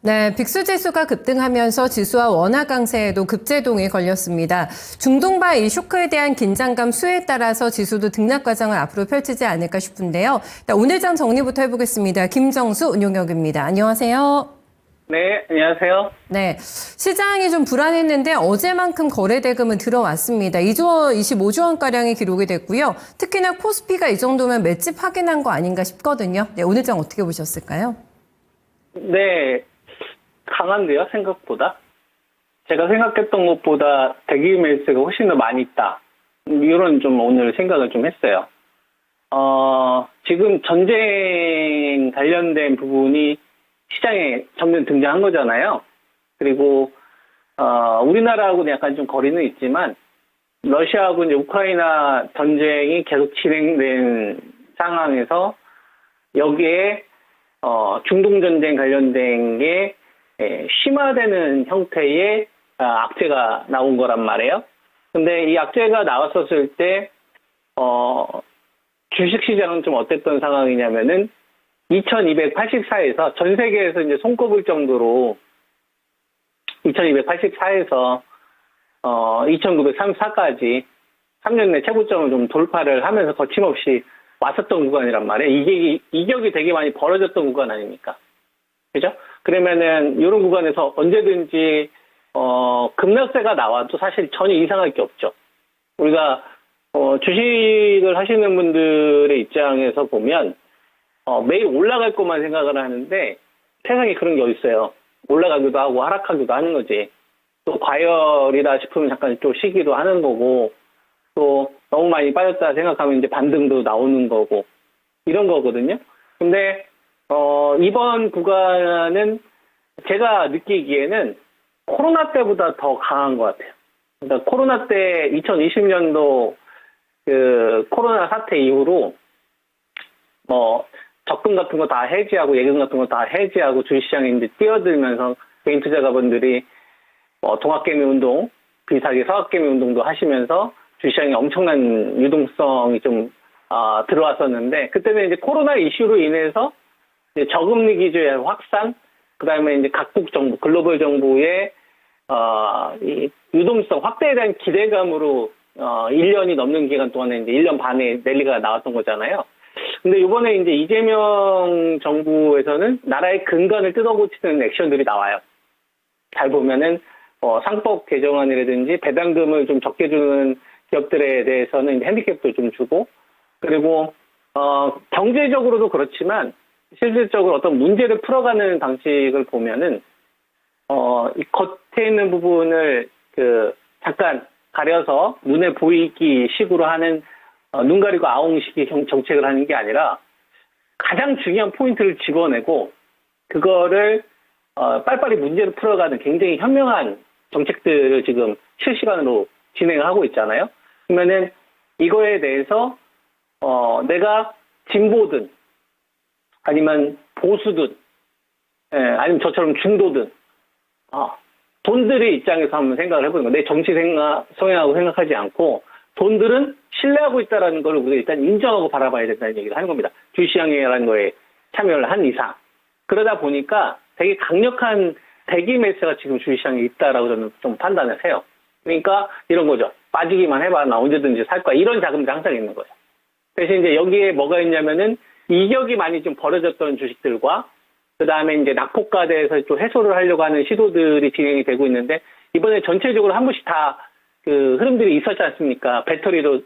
네, 빅스 지수가 급등하면서 지수와 원화 강세에도 급제동이 걸렸습니다. 중동발 이 쇼크에 대한 긴장감 수혜에 따라서 지수도 등락 과정을 앞으로 펼치지 않을까 싶은데요. 오늘 장 정리부터 해보겠습니다. 김정수 운용역입니다. 안녕하세요. 네, 안녕하세요. 네, 시장이 좀 불안했는데 어제만큼 거래 대금은 들어왔습니다. 25조 원가량이 기록이 됐고요. 특히나 코스피가 이 정도면 맷집 확인한 거 아닌가 싶거든요. 네, 오늘 장 어떻게 보셨을까요? 네, 강한데요, 생각보다. 제가 생각했던 것보다 대기 매수가 훨씬 더 많이 있다. 이런 좀 오늘 생각을 좀 했어요. 지금 전쟁 관련된 부분이 시장에 점점 등장한 거잖아요. 그리고, 우리나라하고는 약간 좀 거리는 있지만, 러시아하고 이제 우크라이나 전쟁이 계속 진행된 상황에서 여기에, 중동전쟁 관련된 게 심화되는 형태의 악재가 나온 거란 말이에요. 근데 이 악재가 나왔었을 때, 주식시장은 좀 어땠던 상황이냐면은 2284에서 전 세계에서 이제 손꼽을 정도로 2284에서 2934까지 3년 내 최고점을 좀 돌파를 하면서 거침없이 왔었던 구간이란 말이에요. 이게 이격이 되게 많이 벌어졌던 구간 아닙니까? 그죠? 그러면은 이런 구간에서 언제든지 급락세가 나와도 사실 전혀 이상할 게 없죠. 우리가 주식을 하시는 분들의 입장에서 보면 매일 올라갈 것만 생각을 하는데 세상에 그런 게 어딨어요. 올라가기도 하고 하락하기도 하는 거지. 또 과열이다 싶으면 잠깐 또 쉬기도 하는 거고, 또 너무 많이 빠졌다 생각하면 이제 반등도 나오는 거고, 이런 거거든요. 근데 이번 구간은 제가 느끼기에는 코로나 때보다 더 강한 것 같아요. 그러니까 코로나 때 2020년도 그 코로나 사태 이후로 적금 같은 거 다 해지하고 예금 같은 거 다 해지하고 주식시장에 이제 뛰어들면서 개인 투자가분들이 동학개미 운동, 비슷하게 서학개미 운동도 하시면서 주식시장에 엄청난 유동성이 좀 들어왔었는데, 그때는 이제 코로나 이슈로 인해서 이제 저금리 기조의 확산, 그 다음에 이제 각국 정부, 글로벌 정부의 이 유동성 확대에 대한 기대감으로 1년이 넘는 기간 동안에 이제 1년 반에 랠리가 나왔던 거잖아요. 근데 이번에 이제 이재명 정부에서는 나라의 근간을 뜯어고치는 액션들이 나와요. 잘 보면은 상법 개정안이라든지 배당금을 좀 적게 주는 기업들에 대해서는 이제 핸디캡도 좀 주고, 그리고 경제적으로도 그렇지만 실질적으로 어떤 문제를 풀어가는 방식을 보면은 이 겉에 있는 부분을 잠깐 가려서 눈에 보이기 식으로 하는 눈 가리고 아웅식의 정책을 하는 게 아니라 가장 중요한 포인트를 집어내고 그거를 빨리빨리 문제를 풀어가는 굉장히 현명한 정책들을 지금 실시간으로 진행을 하고 있잖아요. 그러면은 이거에 대해서 내가 진보든 아니면 보수든 아니면 저처럼 중도든 돈들의 입장에서 한번 생각을 해보는 거예요. 내 정치 성향하고 생각하지 않고 돈들은 신뢰하고 있다는 걸 우리가 일단 인정하고 바라봐야 된다는 얘기를 하는 겁니다. 주식시장이라는 거에 참여를 한 이상. 그러다 보니까 되게 강력한 대기 매수가 지금 주식시장에 있다라고 저는 좀 판단을 해요. 그러니까 이런 거죠. 빠지기만 해봐. 나 언제든지 살 거야. 이런 자금들이 항상 있는 거예요. 대신 이제 여기에 뭐가 있냐면은 이격이 많이 좀 벌어졌던 주식들과 그 다음에 이제 낙폭과대에서 좀 해소를 하려고 하는 시도들이 진행이 되고 있는데, 이번에 전체적으로 한 번씩 다 그 흐름들이 있었지 않습니까? 배터리도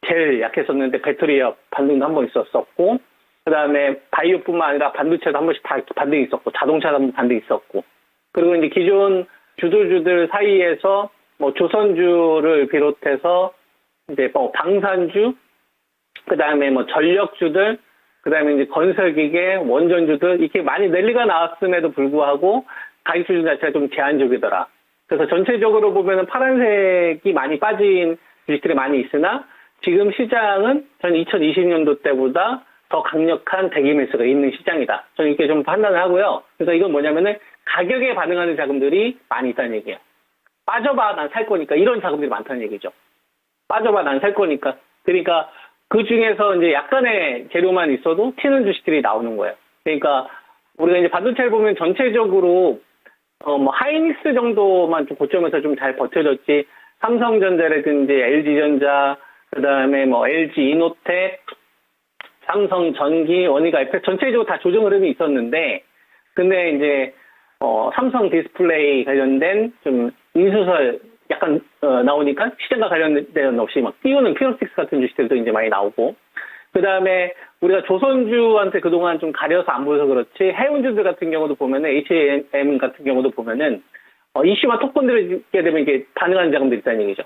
제일 약했었는데 배터리업 반등도 한 번 있었었고, 그 다음에 바이오뿐만 아니라 반도체도 한 번씩 다 반등이 있었고, 자동차도 한 번 반등이 있었고, 그리고 이제 기존 주도주들 사이에서 뭐 조선주를 비롯해서 이제 뭐 방산주, 그 다음에 뭐 전력주들, 그 다음에 이제 건설기계, 원전주들, 이렇게 많이 랠리가 나왔음에도 불구하고 가격 수준 자체가 좀 제한적이더라. 그래서 전체적으로 보면은 파란색이 많이 빠진 주식들이 많이 있으나 지금 시장은 저는 2020년도 때보다 더 강력한 대기 매수가 있는 시장이다. 저는 이렇게 좀 판단을 하고요. 그래서 이건 뭐냐면은 가격에 반응하는 자금들이 많이 있다는 얘기예요. 빠져봐, 난 살 거니까, 이런 자금들이 많다는 얘기죠. 빠져봐, 난 살 거니까. 그러니까 그 중에서 이제 약간의 재료만 있어도 튀는 주식들이 나오는 거예요. 그러니까 우리가 이제 반도체를 보면 전체적으로 뭐 하이닉스 정도만 좀 고점에서 좀 잘 버텨줬지, 삼성전자라든지 LG전자, 그다음에 뭐 LG 이노텍, 삼성전기, 원희가 전체적으로 다 조정 흐름이 있었는데, 근데 이제 삼성 디스플레이 관련된 좀 인수설 약간 나오니까 시장과 관련된 없이 막 띄우는 피노틱스 같은 주식들도 이제 많이 나오고, 그 다음에 우리가 조선주한테 그동안 좀 가려서 안 보여서 그렇지, 해운주들 같은 경우도 보면은, H&M 같은 경우도 보면은, 이슈만 톡 건드리게 되면 이게 반응하는 자금들이 있다는 얘기죠.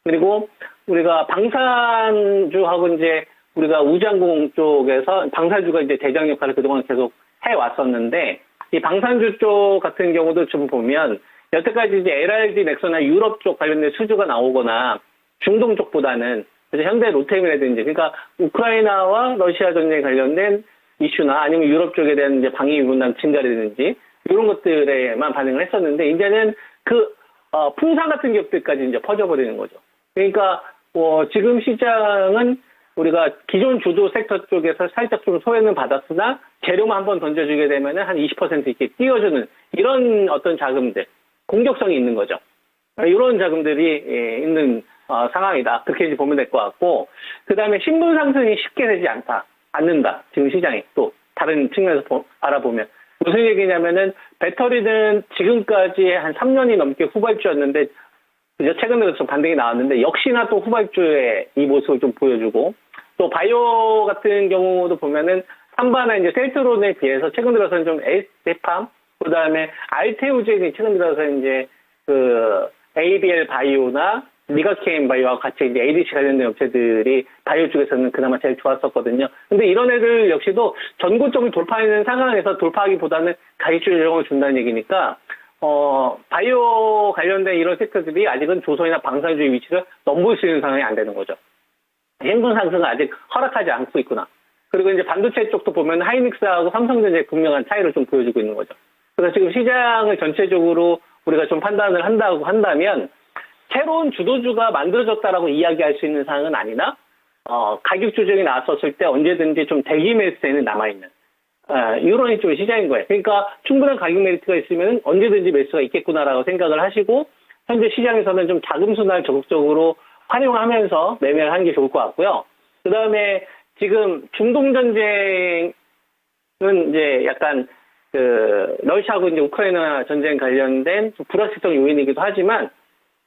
그리고 우리가 방산주하고 이제 우리가 우주항공 쪽에서 방산주가 이제 대장 역할을 그동안 계속 해왔었는데, 이 방산주 쪽 같은 경우도 좀 보면, 여태까지 이제 LRG 넥소나 유럽 쪽 관련된 수주가 나오거나 중동 쪽보다는 현대 로템이라든지, 그러니까 우크라이나와 러시아 전쟁에 관련된 이슈나 아니면 유럽 쪽에 대한 이제 방위 분담 증가라든지 이런 것들에만 반응을 했었는데, 이제는 풍산 같은 기업들까지 이제 퍼져버리는 거죠. 그러니까 지금 시장은 우리가 기존 주도 섹터 쪽에서 살짝 좀 소외는 받았으나 재료만 한번 던져주게 되면은 한 20% 이렇게 띄워주는 이런 어떤 자금들, 공격성이 있는 거죠. 이런 자금들이 있는 상황이다. 그렇게 이제 보면 될 것 같고, 그 다음에 신분 상승이 쉽게 되지 않는다. 지금 시장이 또 다른 측면에서 알아보면 무슨 얘기냐면은, 배터리는 지금까지 한 3년이 넘게 후발주였는데 최근 들어서 좀 반등이 나왔는데, 역시나 또 후발주의 이 모습을 좀 보여주고, 또 바이오 같은 경우도 보면은 삼반의 이제 셀트론에 비해서 최근 들어서는 좀 에스테팜, 그 다음에 알테오젠이 최근 들어서 이제 ABL 바이오나 리가케인 바이오와 같이 이제 ADC 관련된 업체들이 바이오 쪽에서는 그나마 제일 좋았었거든요. 근데 이런 애들 역시도 전고점을 돌파하는 상황에서 돌파하기보다는 가격 조정을 준다는 얘기니까, 바이오 관련된 이런 섹터들이 아직은 조선이나 방산주의 위치를 넘볼 수 있는 상황이 안 되는 거죠. 행분 상승은 아직 허락하지 않고 있구나. 그리고 이제 반도체 쪽도 보면 하이닉스하고 삼성전자의 분명한 차이를 좀 보여주고 있는 거죠. 그래서 지금 시장을 전체적으로 우리가 좀 판단을 한다면, 새로운 주도주가 만들어졌다라고 이야기할 수 있는 상황은 아니나, 가격 조정이 나왔었을 때 언제든지 좀 대기 매수세는 남아있는, 이런 좀 시장인 거예요. 그러니까 충분한 가격 메리트가 있으면 언제든지 매수가 있겠구나라고 생각을 하시고, 현재 시장에서는 좀 자금 순환을 적극적으로 활용하면서 매매를 하는 게 좋을 것 같고요. 그 다음에 지금 중동 전쟁은 이제 약간 러시아하고 이제 우크라이나 전쟁 관련된 불확실성 요인이기도 하지만,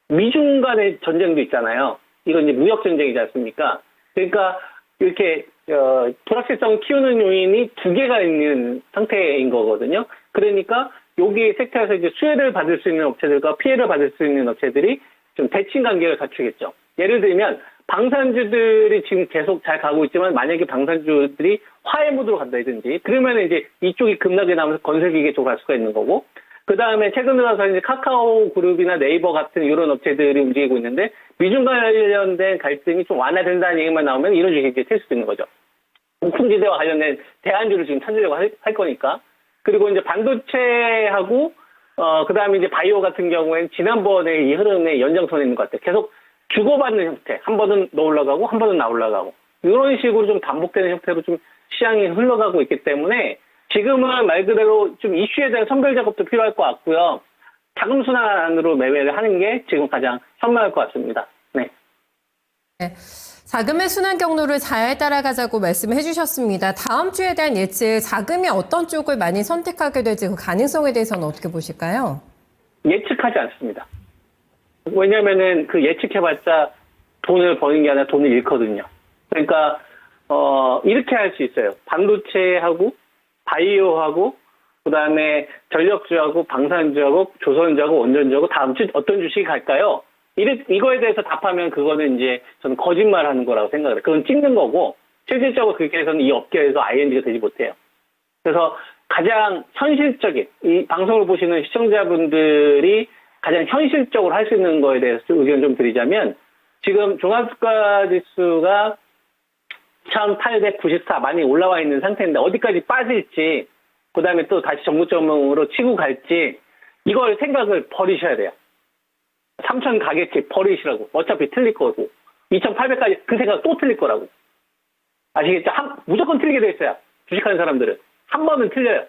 미중 간의 전쟁도 있잖아요. 이건 이제 무역 전쟁이지 않습니까? 그러니까 이렇게 불확실성을 키우는 요인이 두 개가 있는 상태인 거거든요. 그러니까 여기 섹터에서 이제 수혜를 받을 수 있는 업체들과 피해를 받을 수 있는 업체들이 좀 대칭 관계를 갖추겠죠. 예를 들면 방산주들이 지금 계속 잘 가고 있지만, 만약에 방산주들이 화해 모드로 간다든지, 그러면 이제 이쪽이 급락이 나면서 건설기계 쪽으로 갈 수가 있는 거고, 그 다음에 최근 들어서 이제 카카오 그룹이나 네이버 같은 이런 업체들이 움직이고 있는데, 미중 관련된 갈등이 좀 완화된다는 얘기만 나오면 이런 주식이 이제 될 수도 있는 거죠. 우풍지대와 관련된 대안주를 지금 찾으려고 할 거니까. 그리고 이제 반도체하고, 그 다음에 이제 바이오 같은 경우에는 지난번에 이 흐름의 연장선에 있는 것 같아요. 계속 주고받는 형태. 한 번은 너 올라가고, 한 번은 나 올라가고. 이런 식으로 좀 반복되는 형태로 좀 시장이 흘러가고 있기 때문에, 지금은 말 그대로 좀 이슈에 대한 선별 작업도 필요할 것 같고요. 자금 순환으로 매매를 하는 게 지금 가장 현명할 것 같습니다. 네. 네. 자금의 순환 경로를 잘 따라가자고 말씀해 주셨습니다. 다음 주에 대한 예측, 자금이 어떤 쪽을 많이 선택하게 될지 그 가능성에 대해서는 어떻게 보실까요? 예측하지 않습니다. 왜냐면은 그 예측해봤자 돈을 버는 게 아니라 돈을 잃거든요. 그러니까, 이렇게 할 수 있어요. 반도체하고, 바이오하고, 그 다음에 전력주하고, 방산주하고, 조선주하고, 원전주하고, 다음 주 어떤 주식이 갈까요? 이거에 대해서 답하면 그거는 이제 저는 거짓말 하는 거라고 생각을 해요. 그건 찍는 거고, 실질적으로 그렇게 해서는 이 업계에서 ING가 되지 못해요. 그래서 가장 현실적인, 이 방송을 보시는 시청자분들이 가장 현실적으로 할 수 있는 거에 대해서 의견 좀 드리자면, 지금 종합주가 지수가 1894 많이 올라와 있는 상태인데 어디까지 빠질지, 그 다음에 또 다시 정고점으로 치고 갈지, 이걸 생각을 버리셔야 돼요. 3000 가겠지 버리시라고. 어차피 틀릴 거고, 2800까지 그 생각 또 틀릴 거라고. 아시겠죠? 무조건 틀리게 돼 있어요. 주식하는 사람들은. 한 번은 틀려요.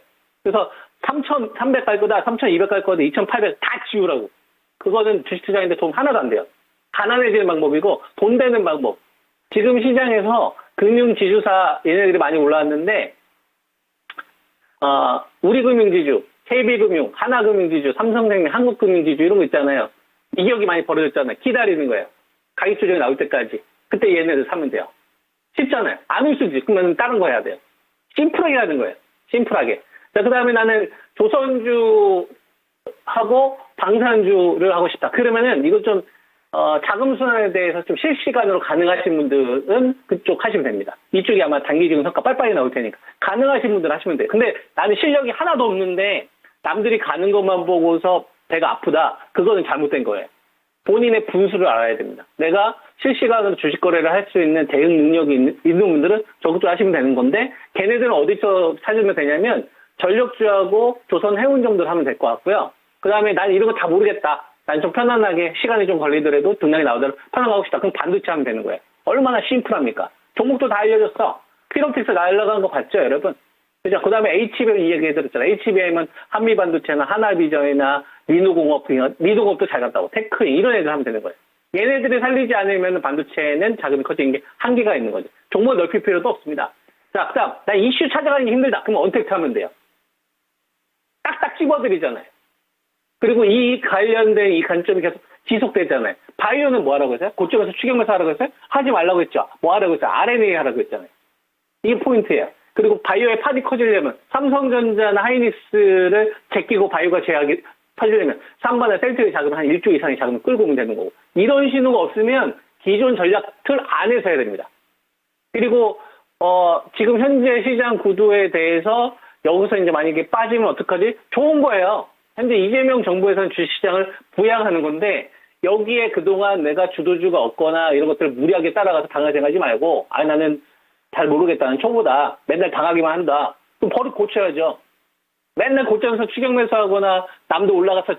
그래서 3,300 갈 거다, 3,200 갈 거다, 2,800 다 지우라고. 그거는 주식 투자인데 도움 하나도 안 돼요. 가난해지는 방법이고 돈 되는 방법. 지금 시장에서 금융지주사 얘네들이 많이 올라왔는데 우리금융지주, KB금융, 하나금융지주, 삼성생명, 한국금융지주 이런 거 있잖아요. 이격이 많이 벌어졌잖아요. 기다리는 거예요. 가격 조정이 나올 때까지. 그때 얘네들 사면 돼요. 쉽잖아요. 안 울수지. 그러면 다른 거 해야 돼요. 심플하게 하는 거예요. 심플하게. 자, 그 다음에 나는 조선주하고 방산주를 하고 싶다. 그러면은 이거 좀 자금순환에 대해서 좀 실시간으로 가능하신 분들은 그쪽 하시면 됩니다. 이쪽이 아마 단기적인 성과 빨리빨리 나올 테니까. 가능하신 분들 하시면 돼요. 근데 나는 실력이 하나도 없는데 남들이 가는 것만 보고서 배가 아프다. 그거는 잘못된 거예요. 본인의 분수를 알아야 됩니다. 내가 실시간으로 주식 거래를 할 수 있는 대응 능력이 있는 분들은 저것도 하시면 되는 건데 걔네들은 어디서 찾으면 되냐면 전력주하고 조선 해운 정도를 하면 될 것 같고요. 그 다음에 난 이런 거 다 모르겠다. 난 좀 편안하게 시간이 좀 걸리더라도 등락이 나오더라도 편하게 하고 싶다. 그럼 반도체 하면 되는 거예요. 얼마나 심플합니까? 종목도 다 알려줬어. 피로틱스 날라간 거 봤죠, 여러분? 그죠? 그 다음에 HBM 얘기해드렸잖아요. HBM은 한미반도체나 하나비전이나 리노공업도 잘 갔다고. 테크인 이런 애들 하면 되는 거예요. 얘네들이 살리지 않으면 반도체는 자금이 커지는 게 한계가 있는 거죠. 종목 넓힐 필요도 없습니다. 자, 그 다음, 나 이슈 찾아가기 힘들다. 그럼 언택트 하면 돼요. 딱딱 집어드리잖아요. 그리고 이 관련된 이 관점이 계속 지속되잖아요. 바이오는 뭐 하라고 했어요? 고점에서 추격매수 하라고 했어요? 하지 말라고 했죠. 뭐 하라고 했어요? RNA 하라고 했잖아요. 이게 포인트예요. 그리고 바이오의 판이 커지려면 삼성전자나 하이닉스를 제끼고 바이오가 제약이 터지려면 3번에 셀트리 자금 한 1조 이상의 자금을 끌고 오면 되는 거고. 이런 신호가 없으면 기존 전략 틀 안에서 해야 됩니다. 그리고 지금 현재 시장 구도에 대해서 여기서 이제 만약에 빠지면 어떡하지? 좋은 거예요. 현재 이재명 정부에서는 주식시장을 부양하는 건데 여기에 그동안 내가 주도주가 없거나 이런 것들을 무리하게 따라가서 당하지 말고 나는 잘 모르겠다는 초보다 맨날 당하기만 한다. 그럼 버릇 고쳐야죠. 맨날 고점에서 추격 매수하거나 남도 올라가서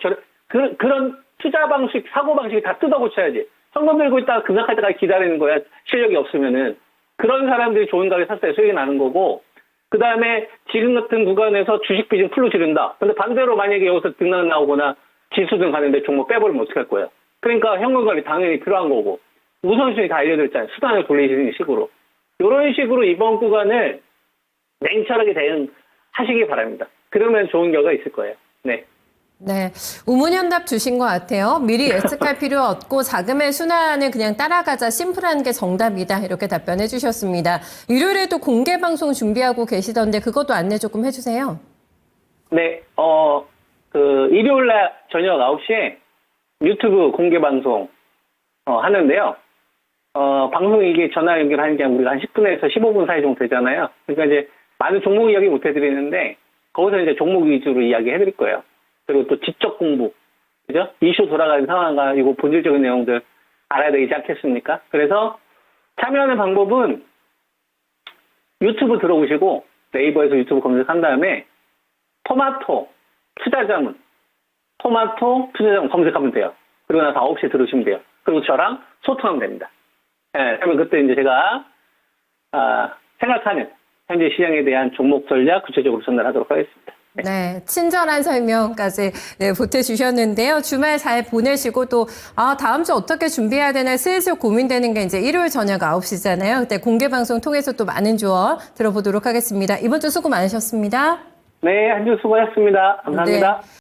그런 투자 방식, 사고 방식이 다 뜯어 고쳐야지. 현금 들고 있다가 급락할 때까지 기다리는 거야. 실력이 없으면은. 그런 사람들이 좋은 가격에 샀어야 수익이 나는 거고 그 다음에 지금 같은 구간에서 주식 비중 풀로 지른다. 근데 반대로 만약에 여기서 등락 나오거나 지수 등 가는데 종목 빼버리면 어떡할 거예요? 그러니까 현금 관리 당연히 필요한 거고 우선순위 다 알려드렸잖아요. 수단을 돌리시는 식으로. 이런 식으로 이번 구간을 냉철하게 대응하시기 바랍니다. 그러면 좋은 결과가 있을 거예요. 네. 네, 우문현답 주신 것 같아요. 미리 예측할 필요 없고 자금의 순환을 그냥 따라가자 심플한 게 정답이다 이렇게 답변해 주셨습니다. 일요일에도 공개 방송 준비하고 계시던데 그것도 안내 조금 해주세요. 네, 일요일날 저녁 9시에 유튜브 공개 방송 하는데요. 방송 이게 전화 연결하는 게 우리가 한 10분에서 15분 사이 정도 되잖아요. 그러니까 이제 많은 종목 이야기 못 해드리는데 거기서 이제 종목 위주로 이야기 해드릴 거예요. 그리고 또 지적 공부, 그죠? 이슈 돌아가는 상황과 이거 본질적인 내용들 알아야 되지 않겠습니까? 그래서 참여하는 방법은 유튜브 들어오시고 네이버에서 유튜브 검색한 다음에 토마토 투자자문 검색하면 돼요. 그리고 나서 9시에 들으시면 돼요. 그리고 저랑 소통하면 됩니다. 예, 그러면 그때 이제 제가 생각하는 현재 시장에 대한 종목 전략 구체적으로 전달하도록 하겠습니다. 네, 친절한 설명까지 보태주셨는데요. 주말 잘 보내시고 또 다음 주 어떻게 준비해야 되나 슬슬 고민되는 게 이제 일요일 저녁 9시잖아요. 그때 공개 방송 통해서 또 많은 조언 들어보도록 하겠습니다. 이번 주 수고 많으셨습니다. 네, 한 주 수고하셨습니다. 감사합니다. 네.